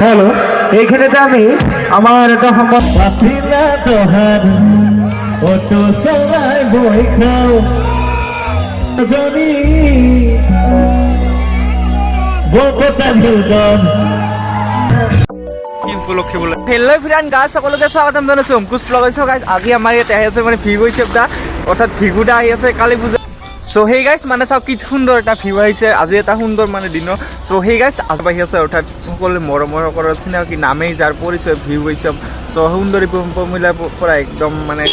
Hello, এইখানেতে আমি আমাৰ একটা হেল্ল ফ্ৰেন্ড গাছ সকলকে স্বাগতম জানাইছো অঙ্কুশ ব্লগাইছো গাইজ আজি আমাৰ ইয়াতে আহি আছে মানে ভিউ হৈছে এটা অৰ্থাৎ ভিগুদা আহি আছে কালী পূজা সো সেই গাইজ মানে চাওক কি সুন্দৰ এটা ভিউ আহিছে আজি এটা সুন্দৰ মানে দিন সো সেই গাইজ আগবাঢ়ি আছে অৰ্থাৎ সকলোৱে মৰমৰ চিনাকি নামেই যাৰ পৰিচয় ভিউ হৈছে সো সুন্দৰী মিলাৰ পৰা একদম মানে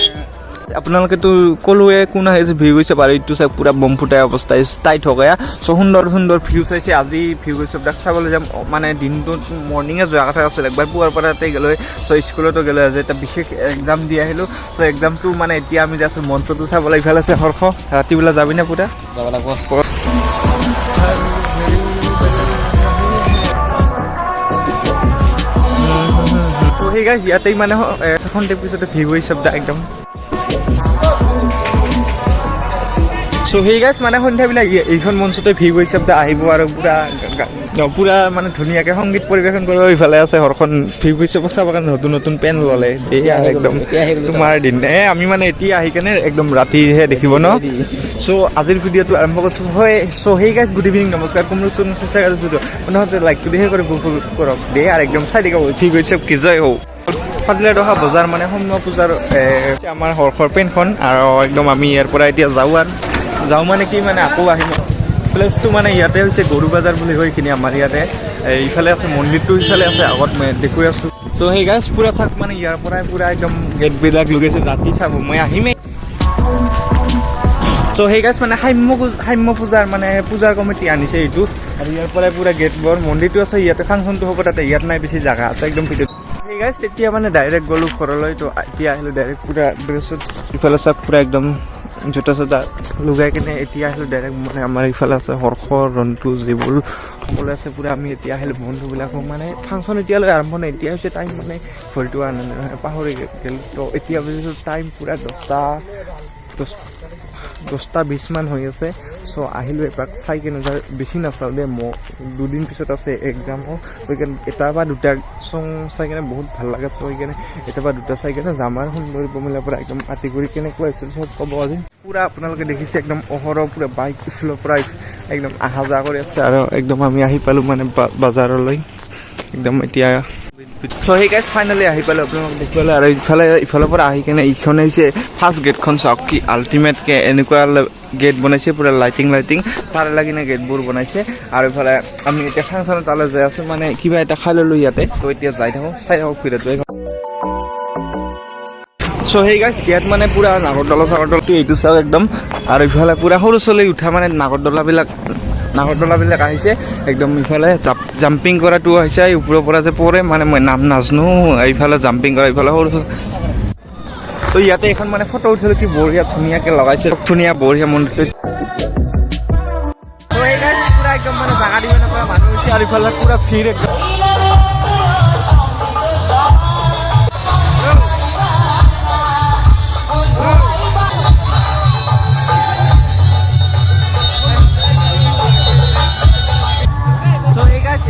আপোনালোকেতো ক'লোৱে কোন আহিছে ভিউ হৈছে বাৰু এইটো চাই পুৰা বম ফুটাই অৱস্থা টাইট হৈ গয়া চ' সুন্দৰ সুন্দৰ ভিউ চাইছে আজি ভিউ হৈছে তাক চাবলৈ যাম মানে দিনটোত মৰ্ণিঙে যোৱা কথা আছিল একবাৰ পুৱাৰ পৰা তাতে গ'লৈ চ' স্কুলতো গ'লো আজি এটা বিশেষ এক্সাম দি আহিলোঁ চ' এক্সামটো মানে এতিয়া আমি যাইছোঁ মঞ্চটো চাবলৈ ইফালে আছে হৰ্ষ ৰাতিবেলা যাবি নে পুৰা যাব লাগিব সেই গাইজ ইয়াতেই মানে সন্ধিয়া পিছতে ভিউ হৈছে একদম সো সেই গাইজ মানে সন্ধিয়াবিলাক এইখন মঞ্চতে ভিউ হৈছে আহিব আৰু পুৰা মানে ধুনীয়াকৈ সংগীত পৰিৱেশন কৰিব ইফালে আছে হৰখন ভিউ হৈছে চাবৰ কাৰণে নতুন নতুন পেন ল'লে এয়া একদম তোমাৰ দিন আমি মানে এতিয়া আহি কেনে একদম ৰাতিহে দেখিব ন চ' আজিৰ ভিডিঅ'টো আৰম্ভ কৰিছোঁ হয় চ' সেই গাইজ গুড ইভিনিং নমস্কাৰ কোনোচোন মানে লাইকটো দিহে কৰিব কৰক দেই আৰু একদম চাই দিব ঠিক হৈছে কি জয় হওক ফাজিলা দহা বজাৰ মানে সৌম্য পূজাৰ আমাৰ হৰ্ষৰ পেনখন আৰু একদম আমি ইয়াৰ পৰা এতিয়া যাওঁ মানে কি মানে আকৌ আহিম প্লেচটো মানে ইয়াতে হৈছে গৰু বজাৰ বুলি কয় এইখিনি আমাৰ ইয়াতে ইফালে আছে মন্দিৰটো ইফালে আছে আগত দেখুৱাই আছোঁ চ' সেই গাইজ পুৰা চাওক মানে ইয়াৰ পৰাই পুৰা একদম গেটবিলাক লগাইছে ৰাতি চাব মই আহিমেই চ' সেই গাইজ মানে সাম্য পূজাৰ মানে পূজাৰ কমিটি আনিছে এইটো আৰু ইয়াৰ পৰাই পুৰা গেটবোৰ মন্দিৰটো আছে ইয়াতে ফাংচনটো হ'ব তাতে ইয়াত নাই বেছি জাগা আছে একদম ভিতৰত সেই গাইজ তেতিয়া মানে ডাইৰেক্ট গ'লোঁ ঘৰলৈ তো এতিয়া আহিলোঁ ডাইৰেক্ট পুৰা ড্ৰেছত ইফালে চাওক পুৰা একদম জোতা চোতা লগাই কিনে এতিয়া আহিলোঁ ডাইৰেক্ট মানে আমাৰ ইফালে আছে হৰ্ষ ৰন্তু যিবোৰ সকলো আছে পুৰা আমি এতিয়া আহিলোঁ বন্ধুবিলাকো মানে ফাংচন এতিয়ালৈ আৰম্ভ নাই এতিয়া হৈছে টাইম মানে ঘৰটো পাহৰি গ'ল তো এতিয়া বুজিছোঁ টাইম পুৰা 10:20 মান হৈ আছে চ' আহিলোঁ এপাক চাই কেনে বেছি নাচাওঁ দেই মই দুদিন পিছত আছে এক্সামো সেইকাৰণে এটা বা দুটা চং চাই কেনে বহুত ভাল লাগে চ' সেইকাৰণে এটা বা দুটা চাই কেনে যাম আৰু সুন্দৰী প্ৰমিলাৰ পৰা একদম আতি কৰি কেনেকুৱা আছিল চব ক'ব আজি পুৰা আপোনালোকে দেখিছে একদম অহৰহ পুৰা বাইক স্কুলৰ পৰা একদম অহা যোৱা কৰি আছে আৰু একদম আমি আহি পালোঁ মানে বজাৰলৈ একদম এতিয়া চ' সেই গাইজ ফাইনেলি আহি পালোঁ আপোনালোকক দেখিবলৈ আৰু ইফালৰ পৰা আহি কেনে এইখন হৈছে ফাৰ্ষ্ট গেটখন চাওক কি আল্টিমেটকৈ এনেকুৱা গেট বনাইছে পুৰা লাইটিং তাৰে লাগিনে গেটবোৰ বনাইছে আৰু ইফালে আমি এতিয়া ফাংচনৰ তালৈ যাই আছোঁ মানে কিবা এটা খাই ল'লোঁ ইয়াতে তো এতিয়া যাই থাকোঁ চাই থাকোঁ ফিৰাটো চ' সেই গাইজ ইয়াত মানে পুৰা নাগৰদলাটো এইটো চাওক একদম আৰু ইফালে পুৰা সৰু চলি উঠা মানে নাগৰদলাবিলাক আহিছে একদম ইফালে জাম্পিং কৰাটো হৈছে ওপৰৰ পৰা যে পৰে মানে মই নাম নাজানো এইফালে জাম্পিং কৰা ইফালে সৰু তো ইয়াতে এখন মানে ফটো উঠিলোঁ কি বঢ়িয়া ধুনীয়াকৈ লগাইছে ধুনীয়া বঢ়িয়া মন্দিৰটো পুৰা একদম মানে জাগা দিব নপৰা মানুহ হৈছে আৰু ইফালে পুৰা ভিৰ একদম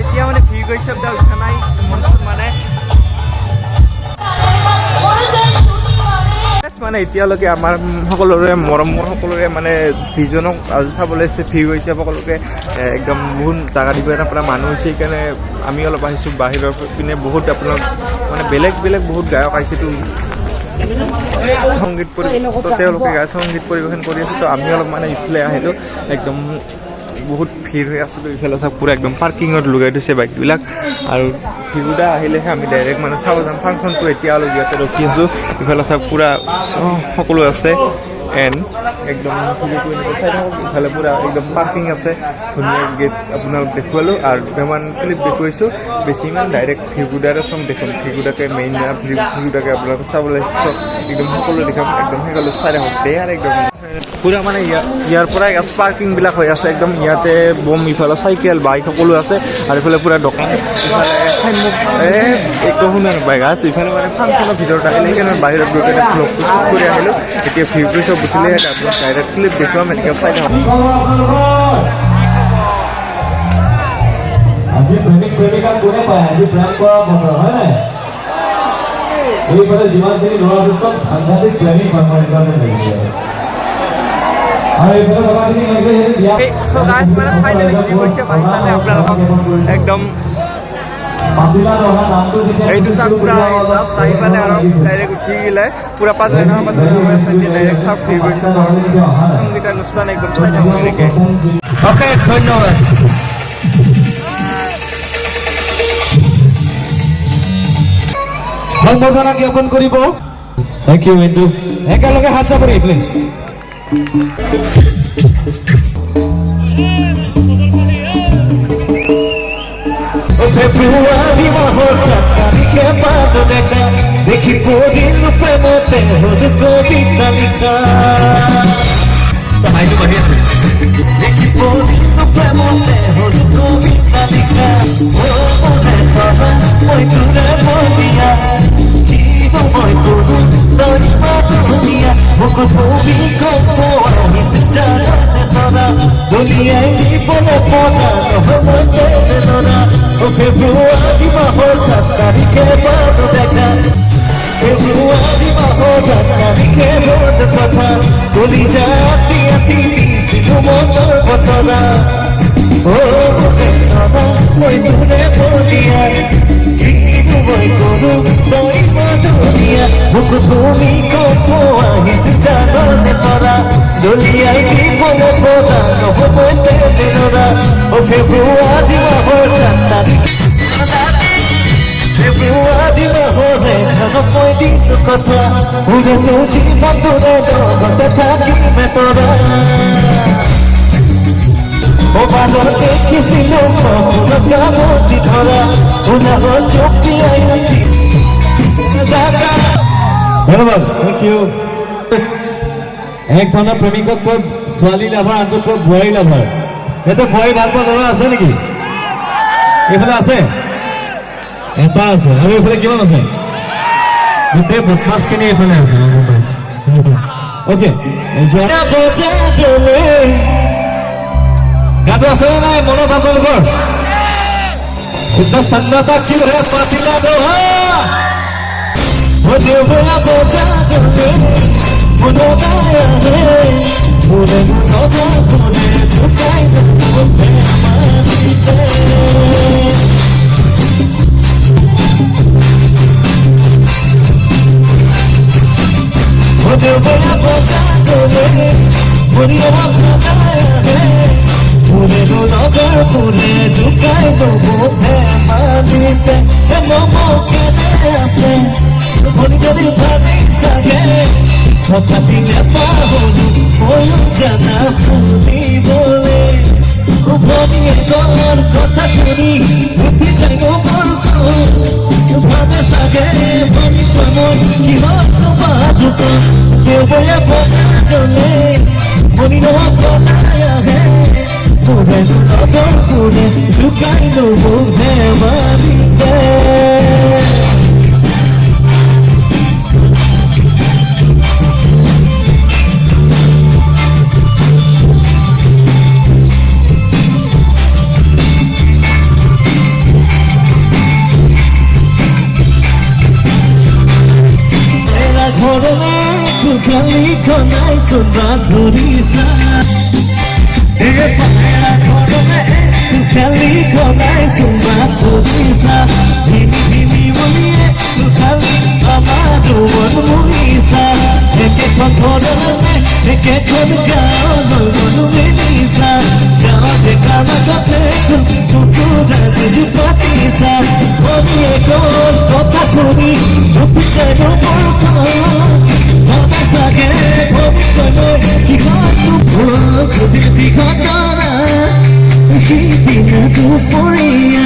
এতিয়া মানে ভিৰ গৈছে উঠা নাই মনটোত মানে এতিয়ালৈকে আমাৰ সকলোৰে মৰমৰ সকলোৰে মানে যিজনক আজি চাবলৈ ভিৰ গৈছে সকলোকে একদম বহুত জাগা দিব পৰা মানুহ হৈছে সেইকাৰণে আমি অলপ আহিছোঁ বাহিৰৰ পিনে বহুত আপোনাক মানে বেলেগ বহুত গায়ক আহিছেতো সংগীত তেওঁলোকে সংগীত পৰিৱেশন কৰি আছে তো আমি অলপ মানে ইফালে আহিলোঁ একদম বহুত ভিৰ হৈ আছিলোঁ ইফালে চাওক পুৰা একদম পাৰ্কিঙত লগাই থৈছে বাইকবিলাক আৰু ভিগুদা আহিলেহে আমি ডাইৰেক্ট মানে চাব যাম ফাংচনটো এতিয়া অলপ ইয়াতে ৰখি আছোঁ ইফালে চাওক পুৰা সকলো আছে এণ্ড একদম চাই থাকক ইফালে পুৰা একদম পাৰ্কিং আছে ধুনীয়া গেট আপোনালোক দেখুৱালোঁ আৰু দুটামান ক্লিপ দেখুৱাইছোঁ বেছি ইমান ডাইৰেক্ট ভিগুদাৰে চব দেখোন ভিগুদাকে মেইন ভিগুদাকে আপোনালোক চাবলৈ চব একদম সকলো দেখাম একদম সকলো চাই থাকক দে আৰু একদম পুৰা মানে ইয়াৰ পৰা পাৰ্কিংবিলাক হৈ আছে একদম ইয়াতে বম ইফালে চাইকেল বাইক সকলো আছে আৰু ইফালে পুৰা দোকান ইফালে একো শুনা নাপায় গাছ ইফালে মানে ফাংচনৰ ভিতৰত আহিলে সেইকাৰণে বাহিৰত গৈ কেনে ব্লগটো শ্বুট কৰি আহিলোঁ এতিয়া ভিউটো চব উঠিলে আপোনাক ডাইৰেক্ট ক্লিপ দেখুৱাম এনেকৈ চাই থাকক আজি প্ৰেমিক প্ৰেমিকা কোনে পায় আজি প্ৰেম কৰা বতৰ হয় নাই এইফালে যিমানখিনি ল'ৰা আছে চব সাংঘাতিক প্ৰেমিক মানুহ এনেকুৱা যেন লাগিছে আৰু এইফালে থকাখিনি লাগিছে সেইটো বিয়া চ' গাইজ মানে ফাইনেলি কি কৈছে পাকিস্তানে আপোনালোকক একদম পাতিলা ৰহা নামটো যেতিয়া এইটো চাওক পুৰা লাষ্ট আহি পালে আৰু ডাইৰেক্ট উঠি গ'লে পুৰা 5 ঘণ্টাৰ মাজত ডাইৰেক্ট চাওক ফ্ৰী গৈছে সংগীত অনুষ্ঠান একদম চাই থাকোঁ এনেকৈ অ'কে ধন্যবাদ সম্বৰ্ধনা জ্ঞাপন কৰিব থেংক ইউ মিণ্টু একেলগে হাস্য কৰি প্লিজ ফেব্রুয়ারি মাহর তারিখে পাত দেখা দেখি পদিন প্রেমতে হল কবিতা লিখা দেখি পদিন প্রেমতে হল কবিতা লিখা ও মনে বাবা মই দূরে বলিয়া কি মই করু তোর মাতুনিয়া মুখ তুমি কত আহিস জানে তোরা দুনিয়ায় জীবনে পড়া নহমতে তোরা ও ফেব্রুয়ারি মাহর তারিখে পাত দেখা ফেব্রুয়ারি মাহর তারিখে রোদ কথা বলি যাতি আতি সিধু মতর কথা ও বাবা মই দূরে বলিয়া কিন্তু মই করু তোই মাতুনিয়া মুখ তুমি কত আহিস জানে তোরা দুনিয়ায় জীবনে পড়া নহমতে তোরা ও ফেব্রুয়ারি মাহর তারিখে ফেব্রুয়ারি মাহরে নয় দিন কথা বুঝে তো জীবন তোরা জগতে থাকিবে তোরা ও বাজার দেখেছিল কখনো কামতি ধরা উনাহ চোখ দিয়ে ধন্যবাদ থেংক ইউ এক ধৰণৰ প্ৰেমিকক কৈ ছোৱালী লাভাৰ আনটো কৈ বোৱাৰী লাভাৰ ইয়াতে বোৱাৰী ভাল পোৱা ল'ৰা আছে নেকি এইফালে আছে এটা আছে আৰু এইফালে কিমান আছে গোটেই বদমাছখিনি এইফালে আছে মই গম পাইছোঁ অ'কে গাটো আছেনে নাই মনত আপোনালোকৰ শুদ্ধ চন্দ্ৰতা চিৰহে পাতিলা দোহা দেবয়া বোঝা চলে মনোদায় ফুলে সজা ফুলে ঝুঁকাই মুখে মারিতে দেবয়া বোঝা চলে মরিয়া মাথায় ফুলে সজা ফুলে ঝুঁকাই মুখে মারিতে মুখে আছে মনিজের ভাবে সাগে কথা দিলে পাহলু ওই জানা ফুলি বলে ভনিয়ে গলার কথা শুনি বুদ্ধি যাই মূর্খ ভাবে সাগে ভনি প্রমোদ কি হত বাজুক দেবয়া বোঝা চলে মনির গলায় আহে পুরে নদর পুরে ঢুকাই মুখে মারিতে খালি খনাই সোনা ধরিসা খালি খনাই সোনা ধরিসা ধিমি ধিমি বলিয়ে খালি আমার মন মুড়িসা একেখন ধরনে একেখন গাঁও মন মেলিসা গাঁৱতে কামাতে টুকু রাজি পাতিসা বলিয়ে কোন কথা শুনি উঠি যায় মূর্খ সাগে ভবিষ্যতে কি ঘটনা সিদিন দুপৰীয়া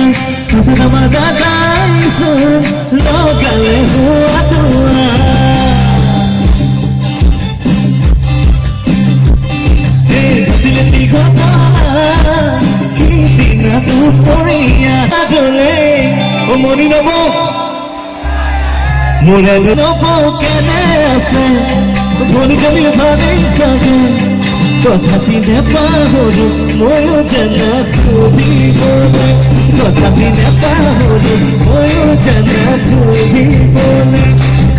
মাদা গাইছোন লগালে হোৱা তোৰা ঘটনা সিদিন দুপৰীয়া জলে মনি নব মোৰে নব কেনে আছে ভনি যদি ভাবি চাগে তথাপিনে পাহৰো ময়ো জানা খুলিবলৈ তথাপিনে পাহৰো ময়ো জানা খুলিবলৈ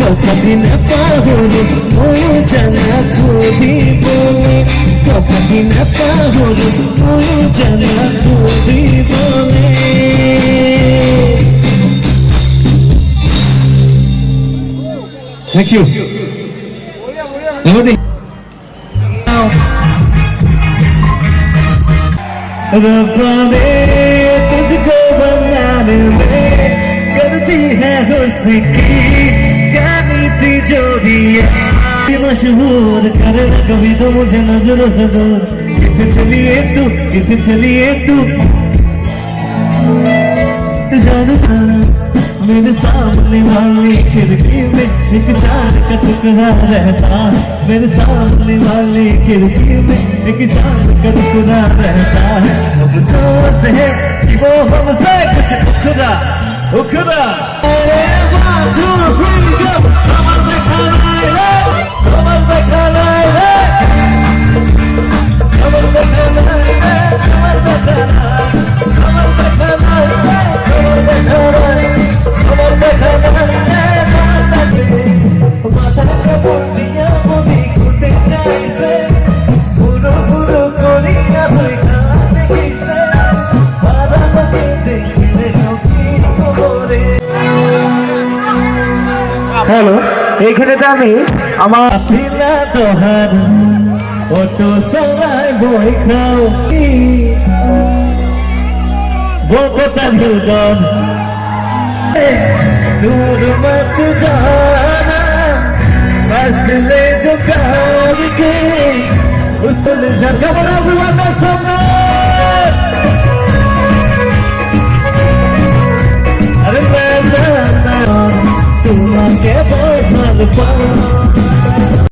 তথাপিনে পাহৰো ময়ো জানা খুলিবলৈ তথাপিনে পাহৰো ময়ো জানা খুলিবলৈ Thank you. Everything. रब्बा ने तुझको बनाने में करती है हुस्न की गानी थी जो भी मशहूर करे ना कभी तो मुझे नजरों से दूर कितने चलिए तू जानता मेरे सामने वाली खिड़की में एक चांद का टुकड़ा रहता मेरे सामने वाली खिड़की में एक चांद का टुकड़ा रहता है अब तो से है कि वो हमसे कुछ उखड़ा अरे 1 2 3 go कमर दिखाना है कमर दिखाना है कमर दिखाना है कमर दिखाना है कमर दिखाना है कमर दिखाना है হ্যালো এইখানেতে আমি আমার ফিরা তোহার অটো চালায় বই খাও বলতে ভিউডন दूर मत जाना बस ले जो कार के उस जगह बड़ा हुआ ना सामना